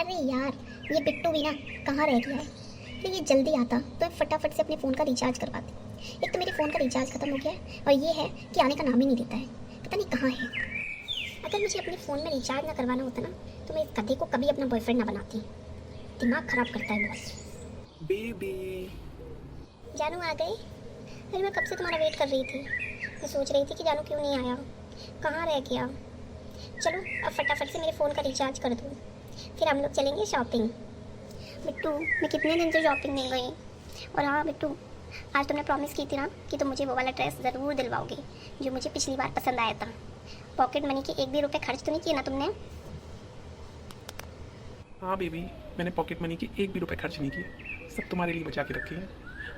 अरे यार, ये बिट्टू भी ना कहाँ रह गया है। अरे ये जल्दी आता तो मैं फटाफट से अपने फ़ोन का रिचार्ज करवाती। एक तो मेरे फ़ोन का रिचार्ज ख़त्म हो गया है और ये है कि आने का नाम ही नहीं देता है, पता नहीं कहाँ है। अगर मुझे अपने फ़ोन में रिचार्ज ना करवाना होता ना तो मैं इस गधे को कभी अपना बॉयफ्रेंड ना बनाती। दिमाग ख़राब करता है बहुत। बेबी। जानू आ गए? अरे मैं कब से तुम्हारा वेट कर रही थी। मैं सोच रही थी कि जानू क्यों नहीं आया, कहाँ रह गया। चलो अब फटाफट से मेरे फ़ोन का रिचार्ज कर दूँ, फिर हम लोग चलेंगे शॉपिंग। बिट्टू, मैं कितने दिन से शॉपिंग नहीं गई। और हाँ बिट्टू, आज तुमने प्रॉमिस की थी ना कि तुम मुझे वो वाला ड्रेस ज़रूर दिलवाओगी जो मुझे पिछली बार पसंद आया था। पॉकेट मनी के एक भी रुपए खर्च तो नहीं किए ना तुमने? हाँ बेबी, मैंने पॉकेट मनी के एक भी रुपए खर्च नहीं किए, सब तुम्हारे लिए बचा के रखे हैं।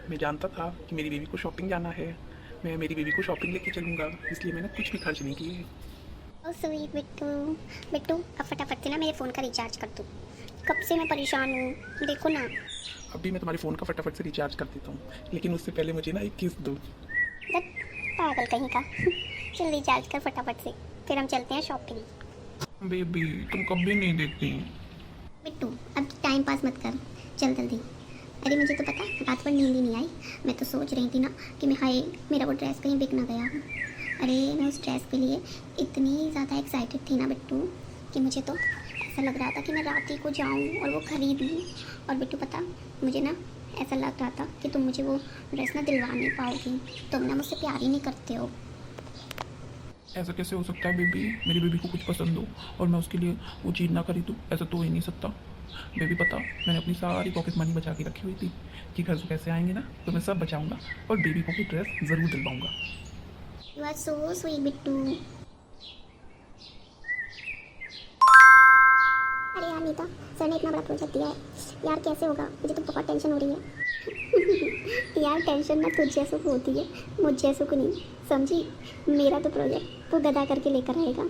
मैं जानता था कि मेरी बेबी को शॉपिंग जाना है, मैं मेरी बेबी को शॉपिंग लेके चलूँगा, इसलिए मैंने कुछ भी खर्च नहीं किए। ओ स्वीट बिट्टू। बिट्टू अब फटाफट से ना मेरे फ़ोन का रिचार्ज कर दो, कब से मैं परेशान हूँ, देखो ना। अभी मैं तुम्हारे फ़ोन का फटाफट से रिचार्ज कर देता हूँ, लेकिन उससे पहले मुझे ना एक किस दो। बट पागल कहीं का। चल रिचार्ज कर फटाफट से, फिर हम चलते हैं शॉपिंग। बेबी तुम कभी नहीं देखती। बिट्टू अब टाइम पास मत कर, चल जल्दी। अरे मुझे तो पता है रात भर नींद ही नहीं आई। मैं तो सोच रही थी ना कि मैं हाय मेरा वो ड्रेस कहीं बिक ना गया हो। अरे मैं उस ड्रेस के लिए इतनी ज़्यादा एक्साइटेड थी ना बिट्टू कि मुझे तो ऐसा लग रहा था कि मैं रात ही को जाऊँ और वो ख़रीद लूँ। और बिट्टू पता, मुझे ना ऐसा लग रहा था कि तुम मुझे वो ड्रेस ना दिलवा नहीं पाओगी, तुम ना मुझसे प्यार ही नहीं करते हो। ऐसा कैसे हो सकता है बेबी, मेरी बेबी को कुछ पसंद हो और मैं उसके लिए वो चीज़ ना खरीदूँ, ऐसा तो हो ही नहीं सकता। बेबी पता, मैंने अपनी सारी पॉकेट मनी बचा के रखी हुई थी कि घर से पैसे आएंगे ना तो मैं सब बचाऊंगा और बेबी को भी ड्रेस ज़रूर दिलवाऊंगा। You are so sweet Bittu. अरे यार नीता, सर ने इतना बड़ा प्रोजेक्ट दिया है यार, कैसे होगा, मुझे तो बहुत टेंशन हो रही है। यार टेंशन ना तुझ जैसों को होती है, मुझ जैसों को नहीं, समझी। मेरा तो प्रोजेक्ट वो गदा करके लेकर आएगा।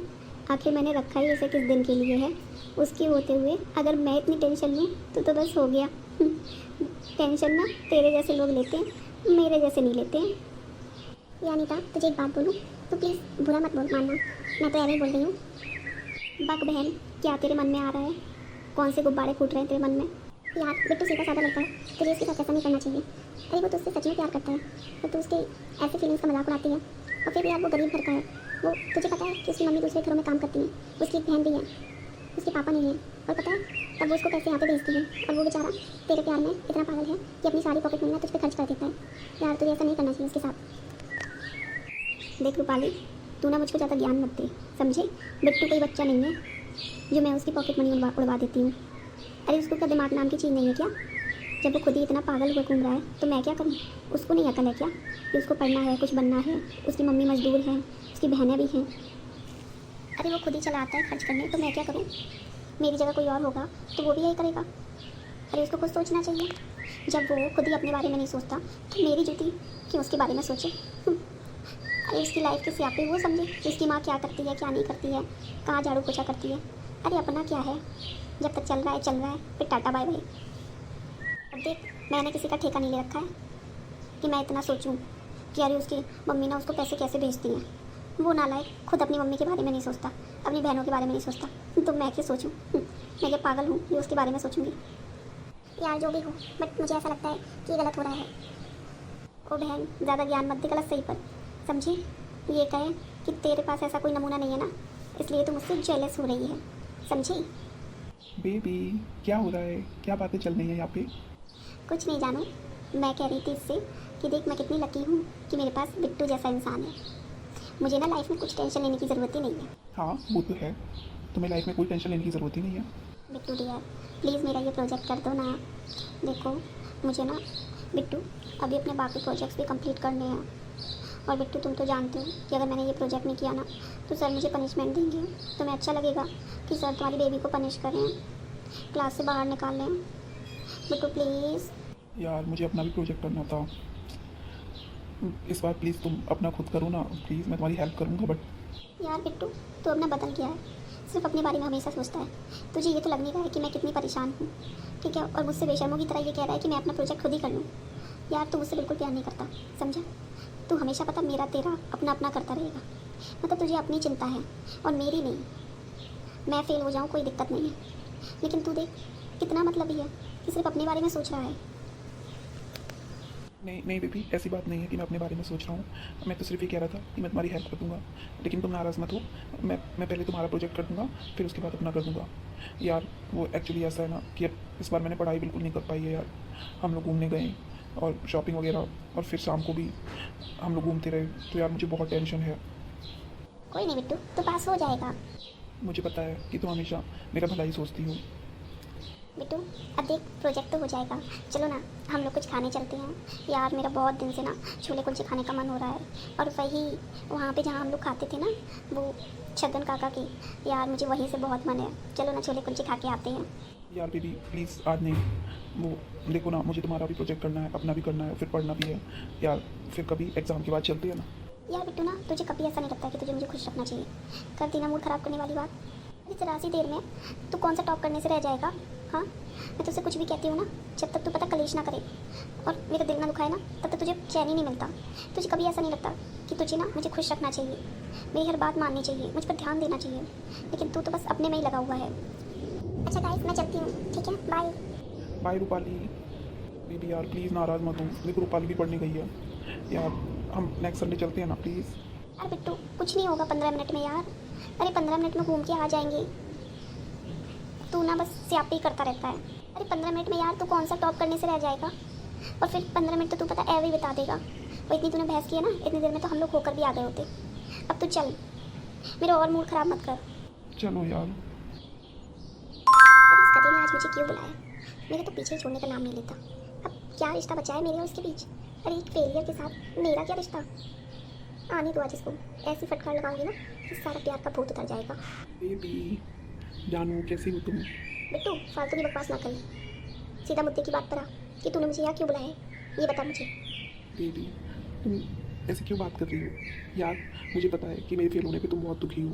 आखिर मैंने रखा ही उसे किस दिन के लिए है। उसके होते हुए अगर मैं इतनी टेंशन लूँ तो बस हो गया। टेंशन ना तेरे जैसे लोग लेते हैं, मेरे जैसे नहीं लेते हैं। या नीता, तुझे एक बात बोलूँ तो प्लीज़ बुरा मत बोल मानना, मैं तो ऐसे ही बोल रही हूँ। बक बहन, क्या तेरे मन में आ रहा है? कौन से गुब्बारे फूट रहे हैं तेरे मन में? यार बिट्टू सीधा साधा लगता है, तुझे उसके साथ ऐसा नहीं करना चाहिए। अरे वो तुझसे सच में प्यार करता है तो तू उसके ऐसे फीलिंग्स का मजाक उड़ाती है। और फिर यार वो गरीब घर का है, वो तुझे पता है कि उसकी मम्मी दूसरे घरों में काम करती है, उसकी एक बहन भी है, उसके पापा नहीं है। और पता है तब वो उसको पैसे यहाँ पे भेजती है और वो बेचारा तेरे प्यार में इतना पागल है कि अपनी सारी पॉकेट मनी ना तुझ पर खर्च कर देता है। यार तुझे ऐसा नहीं करना चाहिए उसके साथ। देख रूपाली, तू ना मुझको ज़्यादा ज्ञान मत दे, समझे। बिट्टू कोई बच्चा नहीं है जो मैं उसकी पॉकेट मनी उड़वा देती हूँ। अरे उसको क्या दिमाग नाम की चीज़ नहीं है क्या? जब वो खुद ही इतना पागल हुआ घूम रहा है तो मैं क्या करूँ? उसको नहीं अकल है क्या कि उसको पढ़ना है, कुछ बनना है? उसकी मम्मी मजदूर है, उसकी बहनें भी हैं। अरे वो खुद ही चलाता है खर्च करने, तो मैं क्या करूँ? मेरी जगह कोई और होगा तो वो भी यही करेगा। अरे उसको खुद सोचना चाहिए। जब वो खुद ही अपने बारे में नहीं सोचता तो मेरी जूती क्यों उसके बारे में सोचे? अरे उसकी लाइफ के स्यापे वो समझे कि उसकी माँ क्या करती है क्या नहीं करती है, कहाँ झाड़ू पोछा करती है। अरे अपना क्या है, जब तक चल रहा है फिर टाटा बाय बाय। अब देख, मैंने किसी का ठेका नहीं ले रखा है कि मैं इतना सोचूं कि अरे उसकी मम्मी ना उसको पैसे कैसे भेजती हैं। वो नालायक खुद अपनी मम्मी के बारे में नहीं सोचता, अपनी बहनों के बारे में नहीं सोचता, तो मैं क्या सोचूं? मैं क्या पागल हूँ ये उसके बारे में सोचूंगी? यार जो भी हो, बट मुझे ऐसा लगता है कि गलत हो रहा है। ओ बहन, ज़्यादा ज्ञान मत दे गलत सही पर, समझी। ये कहे कि तेरे पास ऐसा कोई नमूना नहीं है ना, इसलिए तुम मुझसे जेलस हो रही है, समझी। बेबी क्या हो रहा है, क्या बातें चल रही हैं यहाँ पे? कुछ नहीं जानू, मैं कह रही थी इससे कि देख मैं कितनी लकी हूँ कि मेरे पास बिट्टू जैसा इंसान है। मुझे ना लाइफ में कुछ टेंशन लेने की ज़रूरत ही नहीं है। हाँ वो तो है, तुम्हें लाइफ में कोई टेंशन लेने की ज़रूरत ही नहीं है। बिट्टू डियर, प्लीज़ मेरा ये प्रोजेक्ट कर दो ना। देखो मुझे ना बिट्टू अभी अपने बाकी प्रोजेक्ट्स भी कंप्लीट करने हैं। और बिट्टू तुम तो जानते हो कि अगर मैंने ये प्रोजेक्ट नहीं किया ना तो सर मुझे पनिशमेंट देंगे। तुम्हें अच्छा लगेगा कि सर तुम्हारी बेबी को पनिश करें, क्लास से बाहर निकाल लें? बिट्टू प्लीज़। यार मुझे अपना भी प्रोजेक्ट करना था, इस बार प्लीज़ तुम अपना खुद करो ना प्लीज़, मैं तुम्हारी हेल्प करूँगा बट। यार बिट्टू तू अपना बदल गया है, सिर्फ अपने बारे में हमेशा सोचता है। तुझे ये तो लग नहीं रहा है कि मैं कितनी परेशान हूँ, ठीक है? और मुझसे बेशर्मों की तरह ये कह रहा है कि मैं अपना प्रोजेक्ट खुद ही कर लूँ। यार तू मुझसे बिल्कुल प्यार नहीं करता, समझा। तू हमेशा पता मेरा तेरा अपना अपना करता रहेगा। मतलब तुझे अपनी चिंता है और मेरी नहीं। मैं फेल हो जाऊँ कोई दिक्कत नहीं है, लेकिन तू देख कितना मतलबी है कि सिर्फ अपने बारे में सोच रहा है। नहीं नहीं बेबी, ऐसी बात नहीं है कि मैं अपने बारे में सोच रहा हूँ। मैं तो सिर्फ ये कह रहा था कि मैं तुम्हारी हेल्प कर दूँगा, लेकिन तुम नाराज़ मत हो। मैं पहले तुम्हारा प्रोजेक्ट कर दूँगा, फिर उसके बाद अपना कर दूँगा। यार वो एक्चुअली ऐसा है ना कि अब इस बार मैंने पढ़ाई बिल्कुल नहीं कर पाई है यार। हम लोग घूमने गए और शॉपिंग वगैरह, और फिर शाम को भी हम लोग घूमते रहे, तो यार मुझे बहुत टेंशन है। कोई नहीं बिट्टू, तो पास हो जाएगा। मुझे पता है कि तुम हमेशा मेरा भला ही सोचती हो। बिट्टू अब देख प्रोजेक्ट तो हो जाएगा, चलो ना हम लोग कुछ खाने चलते हैं। यार मेरा बहुत दिन से ना छोले कुलचे खाने का मन हो रहा है, और वही वहाँ पे जहाँ हम लोग खाते थे ना, वो छगन काका की, यार मुझे वहीं से बहुत मन है। चलो ना छोले कुलचे खा के आते हैं। यार बेबी प्लीज़ आज नहीं। वो देखो ना, मुझे तुम्हारा भी प्रोजेक्ट करना है, अपना भी करना है, फिर पढ़ना भी है यार। फिर कभी एग्ज़ाम के बाद चलते हैं ना। यार बिट्टू ना तुझे कभी ऐसा नहीं लगता कि तुझे मुझे खुश रखना चाहिए। कर दी ना मूड ख़राब करने वाली बात। अरे जरा सी देर में तू कौन सा टॉप करने से रह जाएगा। हाँ मैं तुझसे कुछ भी कहती हूँ ना, जब तक तू पता कलेश ना करे और मेरा दिल ना दुखाए ना, तब तक तुझे चैन ही नहीं मिलता। तुझे कभी ऐसा नहीं लगता कि तुझे ना मुझे खुश रखना चाहिए, मेरी हर बात माननी चाहिए, मुझ पर ध्यान देना चाहिए, लेकिन तू तो बस अपने में ही लगा हुआ है। अच्छा गाइस मैं चलती हूँ, ठीक है, बाय। बाय रूपाली। बेबी यार प्लीज़ नाराज़ मत हो, देखो रूपाली भी पढ़ने गई है यार। हम नेक्स्ट संडे चलते हैं ना प्लीज़। अरे बिट्टू कुछ नहीं होगा 15 मिनट में यार। अरे 15 मिनट में घूम के आ जाएंगे। तू ना बस स्यापी करता रहता है। अरे 15 मिनट में यार तू कौन सा टॉप करने से रह जाएगा, और फिर 15 मिनट तो तू पता ऐवे ही बता देगा। और इतनी तूने बहस की है ना, इतनी देर में तो हम लोग होकर भी आ गए होते। अब तू चल, मेरा और मूड ख़राब मत कर। चलो यार। अरे इस कदी ने आज मुझे क्यों बुलाया, मेरे तो पीछे ही छोड़ने का नाम नहीं लेता। अब क्या रिश्ता बचा है मेरे और उसके बीच। अरे एक फेलियर के साथ मेरा क्या रिश्ता। आने दो आज इसको, ऐसी फटकार लगाऊंगी ना कि सारा प्यार का भूत उतर जाएगा। बेबी जानू कैसी हो तुम? बिट्टू फालतू की बकवास ना करी, सीधा मुद्दे की बात पर आ कि तूने मुझे यहाँ क्यों बुलाया है, ये बता मुझे। बेबी तुम ऐसे क्यों बात कर रही हो यार? मुझे पता है कि मेरे फेल होने पे तुम बहुत दुखी हो,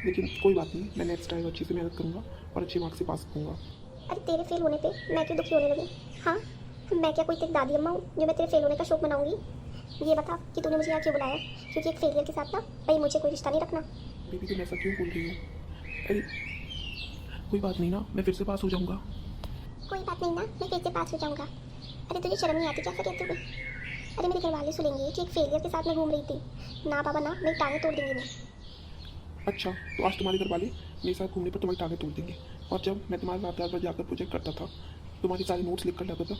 लेकिन कोई बात नहीं, मैं नेक्स्ट टाइम अच्छे से मेहनत करूँगा और अच्छे मार्क्स से पास करूँगा। अरे तेरे फेल होने पे मैं क्यों दुखी होने लगी? हाँ मैं क्या कोई तेरी दादी अम्मा हूँ जो मैं तेरे फेल होने का शौक मनाऊंगी? ये बता कि तूने मुझे यहाँ क्यों बुलाया, क्योंकि एक फेलियर के साथ ना भाई मुझे कोई रिश्ता नहीं रखना। बेबी तुम ऐसा क्यों बोल रही हो? अरे कोई बात नहीं ना, मैं फिर से पास हो जाऊँगा। कोई बात नहीं ना, मैं फिर से पास हो जाऊँगा। अरे तुझे शर्म नहीं आती क्या ऐसा कहते हुए? अरे मेरे घर वाले सुनेंगे कि एक फेलियर के साथ मैं घूम रही थी। ना बाबा ना, मेरी टांगें तोड़ देंगी मैं। अच्छा तो आज तुम्हारे घर वाले मेरे साथ घूमने पर तुम्हारी टांगें तोड़ देंगे, और जब मैं तुम्हारे साथ रात भर जाकर प्रोजेक्ट करता था, तुम्हारी सारी नोट्स लिख कर लाता था,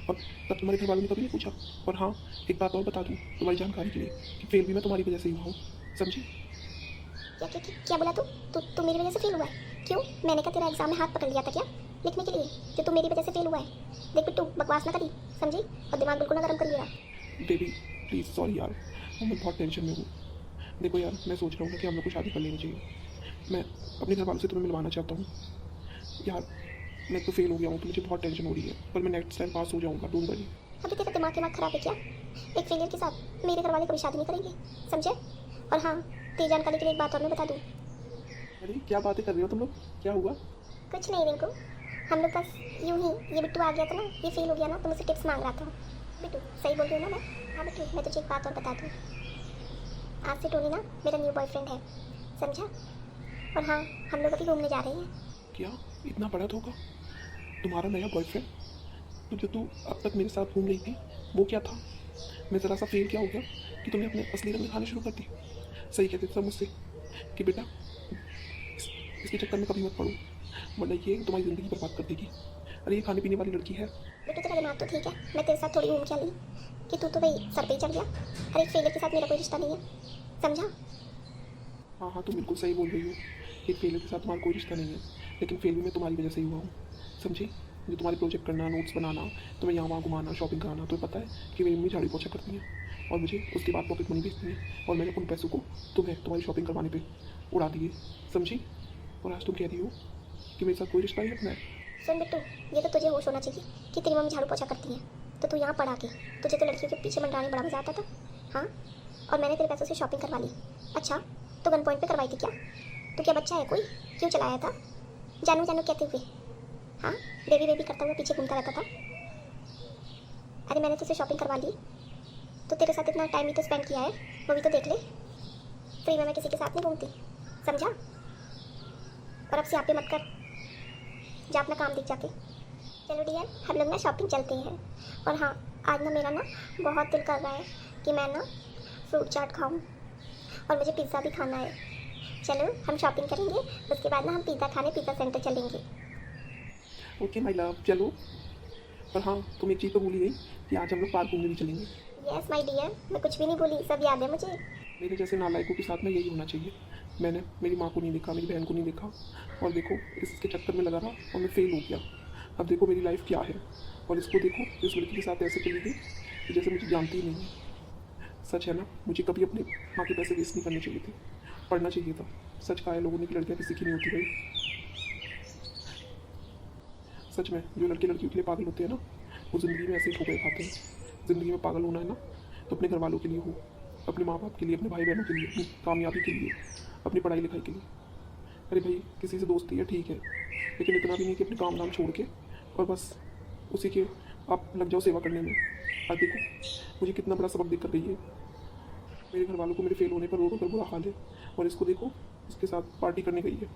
और तब तुम्हारे घर वालों ने कभी नहीं पूछा। और हाँ एक बात और बता दूँ तुम्हारी जानकारी के लिए कि फेल भी मैं तुम्हारी वजह से ही हुआ हूँ, समझी? क्या बोला तू मेरी वजह से फेल हुआ है? क्यों, मैंने क्या तेरा एग्जाम में हाथ पकड़ लिया था क्या लिखने के लिए जो तू मेरी वजह से फेल हुआ है? देख बिट्टू बकवास ना करी, समझी? और दिमाग बिल्कुल ना गर्म कर लिया। बेबी प्लीज़ सॉरी यार, मैं बहुत टेंशन में हूँ। देखो यार मैं सोच रहा हूँ ना कि हम लोग को शादी कर लेनी चाहिए। मैं अपने घर वालों से तुम्हें मिलवाना चाहता हूँ यार। मैं तो फेल हो गया हूँ तो मुझे बहुत टेंशन हो रही है, पर मैं नेक्स्ट टाइम पास हो जाऊँगा, डोंट वरी। अभी तेरा दिमाग खराब है क्या? एक फेलियर के साथ मेरे घर वाले कभी शादी नहीं करेंगे, समझे? और हाँ तेरी जानकारी के लिए एक बात और मैं बता दूँ। अरे क्या बातें कर रही हो तुम लोग, क्या हुआ? कुछ नहीं रिंकू, हम लोग बस यूं ही, ये बिट्टू आ गया था ना, ये फेल हो गया ना, तो मुझसे टिप्स मांग रहा था। बिट्टू सही बोल रही हूँ ना मैं? हाँ बिट्टू मैं तुझे एक बात और बता दूँ, आज से टोनी ना मेरा न्यू बॉयफ्रेंड है, समझा? और हाँ हम लोग अभी घूमने जा रहे हैं। क्या इतना बड़ा धोखा? तुम्हारा नया बॉयफ्रेंड? तो जो तू अब तक मेरे साथ घूम रही थी वो क्या था? मैं ज़रा सा फेल क्या हो गया कि तुमने अपने असली रंग दिखाने शुरू कर दी? सही कहते थे सब मुझसे कि बेटा इसके चक्कर में कभी मत पड़ो, वरना ये तुम्हारी ज़िंदगी बर्बाद कर देगी। अरे ये खाने पीने वाली लड़की है। बेटू तेरा दिमाग तो ठीक है, मैं तेरे साथ थोड़ी घूम के ली कि तू तो भाई सर पे ही चढ़ गया। अरे एक फेलियर के साथ मेरा कोई रिश्ता नहीं है, समझा? हाँ हाँ तुम बिल्कुल सही बोल रही हो, एक फेलियर के साथ तुम्हारा कोई रिश्ता नहीं है, लेकिन फेल भी मैं तुम्हारी वजह से ही हुआ हूँ, समझी? मुझे तुम्हारी प्रोजेक्ट करना, नोट्स बनाना, तुम्हें यहाँ वहाँ घुमाना, शॉपिंग कराना, तुम्हें पता है कि मेरी मम्मी झाड़ू पोछा करती है और मुझे उसके बाद पॉकेट मनी भेजती है, और मैंने उन पैसों को तुम्हें तुम्हारी शॉपिंग करवाने पे उड़ा दिए, समझी? और आज तुम कह रही हो कि मेरे साथ कोई रिश्ता नहीं रखना है। सुन बिट्टू, ये तो तुझे होश होना चाहिए कि तेरी मम्मी झाड़ू पोछा करती है, तो तू यहाँ पढ़ा के तुझे तो लड़कियों के पीछे मंडराने बड़ा मजा आता था। हाँ और मैंने तेरे पैसों से शॉपिंग करवा ली। अच्छा तो गन पॉइंट पे करवाई थी क्या? तो क्या बच्चा है कोई, क्यों चलाया था जानू जानू कहते हुए? हाँ बेबी बेबी करता हुआ पीछे घूमता रहता था। अरे मैंने तुझसे शॉपिंग करवा ली तो तेरे साथ इतना टाइम ही तो स्पेंड किया है, वो भी तो देख ले। फ्री में मैं किसी के साथ नहीं घूमती, समझा? और अब से आप पे मत कर, जा अपना काम देख जाके। चलो डियर, हम लोग ना शॉपिंग चलते हैं। और हाँ, आज ना मेरा ना बहुत दिल कर रहा है कि मैं ना फ्रूट चाट खाऊं और मुझे पिज़्ज़ा भी खाना है। चलो हम शॉपिंग करेंगे, उसके बाद ना हम पिज़्ज़ा खाने पिज़्ज़ा सेंटर चलेंगे। ओके माय लव, चलो। पर हाँ, तुम एक चीज़ तो भूली गई कि आज हम लोग पार्क घूमने भी चलेंगे। यस माय डियर, मैं कुछ भी नहीं भूली, सब याद है मुझे। मेरे जैसे नालायकों के साथ में यही होना चाहिए। मैंने मेरी माँ को नहीं देखा, मेरी बहन को नहीं देखा, और देखो इसके चक्कर में लगा रहा और मैं फेल हो गया। अब देखो मेरी लाइफ क्या है, और इसको देखो इस लड़की के साथ ऐसे चली गई कि जैसे मुझे जानती ही नहीं है। सच है ना, मुझे कभी अपने माँ के पैसे वेस्ट नहीं करने चाहिए थे, पढ़ना चाहिए था। सच कहा है लोगों ने कि लड़कियाँ किसी की नहीं होती भाई। सच में जो लड़के लड़कियों के लिए पागल होते हैं ना, वो ज़िंदगी में ऐसे ही ठोकर खाते हैं। ज़िंदगी में पागल होना है ना, तो अपने घर वालों के लिए हो, अपने माँ बाप के लिए, अपने भाई बहनों के लिए, अपनी कामयाबी के लिए, अपनी पढ़ाई लिखाई के लिए। अरे भाई, किसी से दोस्ती है ठीक है, लेकिन इतना भी नहीं कि अपने काम धाम छोड़ के और बस उसी के आप लग जाओ सेवा करने में। आज देखो मुझे कितना बड़ा सबक देख कर गई है। मेरे घर वालों को मेरे फेल होने पर रो रो कर बुरा हाल है, और इसको देखो इसके साथ पार्टी करने गई है।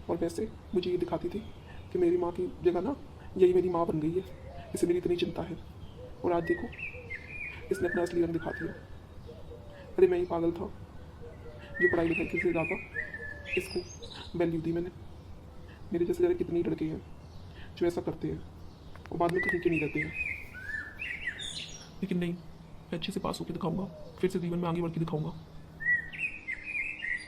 और वैसे मुझे ये दिखाती थी कि मेरी माँ की जगह ना यही मेरी माँ बन गई है, इसे मेरी इतनी चिंता है। और आज देखो इसने अपना असली रंग दिखा दिया। अरे मैं ही पागल था जो पढ़ाई लिखाई से ज़्यादा इसको वैल्यू दी मैंने। मेरे जैसे ज़रा कितने लड़के हैं जो ऐसा करते हैं और बाद में कहीं के नहीं रहते हैं। लेकिन नहीं, मैं अच्छे से पास होकर दिखाऊंगा, फिर से जीवन में आगे बढ़ के दिखाऊंगा।